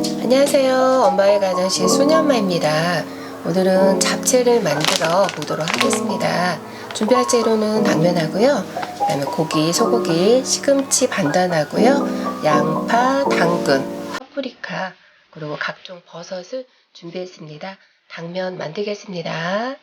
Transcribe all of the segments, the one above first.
안녕하세요. 엄마의 가정식 소녀엄마입니다. 오늘은 잡채를 만들어 보도록 하겠습니다. 준비할 재료는 당면하고요. 그 다음에 고기, 소고기, 시금치 반반하고요. 양파, 당근, 파프리카, 그리고 각종 버섯을 준비했습니다. 당면 만들겠습니다.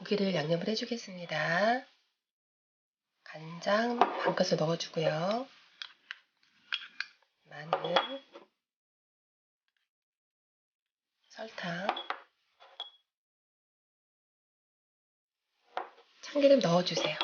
고기를 양념을 해주겠습니다. 간장 반 큰술 넣어주고요. 마늘, 설탕, 참기름 넣어주세요.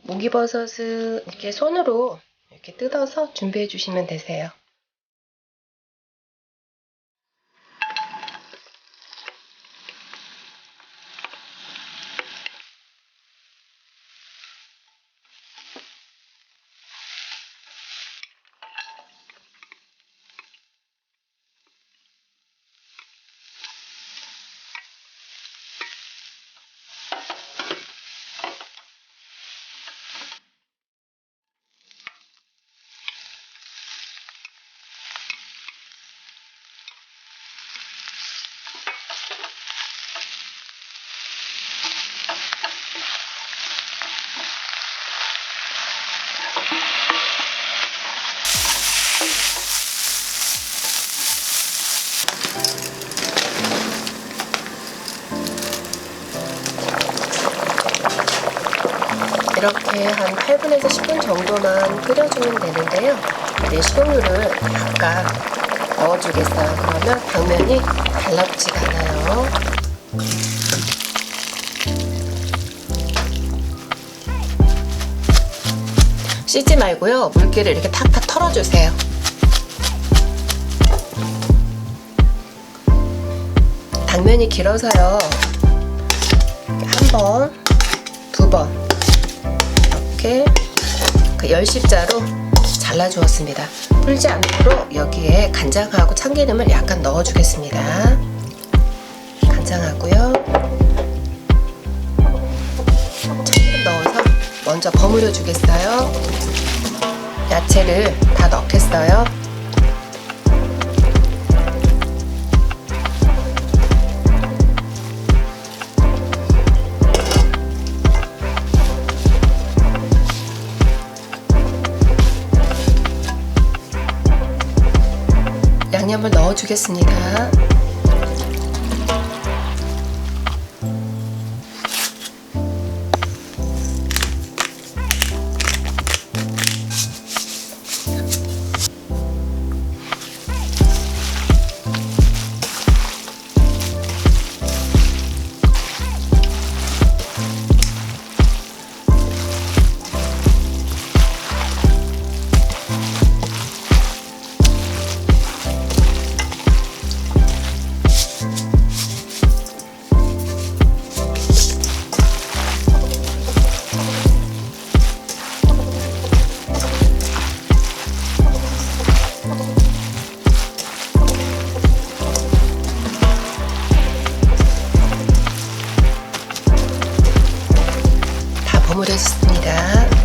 목이버섯은 이렇게 손으로 이렇게 뜯어서 준비해 주시면 되세요. 이렇게 한 8분에서 10분 정도만 끓여주면 되는데요. 이제 식용유를 약간 넣어주겠어요. 그러면 당면이 달라붙지가 않아요. 씻지 말고요. 물기를 이렇게 탁탁 털어주세요. 당면이 길어서요. 한 번, 두 번 이렇게 그 열십자로 잘라주었습니다. 풀지 않도록 여기에 간장하고 참기름을 약간 넣어주겠습니다. 간장하고요. 참기름 넣어서 먼저 버무려 주겠어요. 야채를 다 넣겠어요. 양념을 넣어주겠습니다. 버무려졌습니다.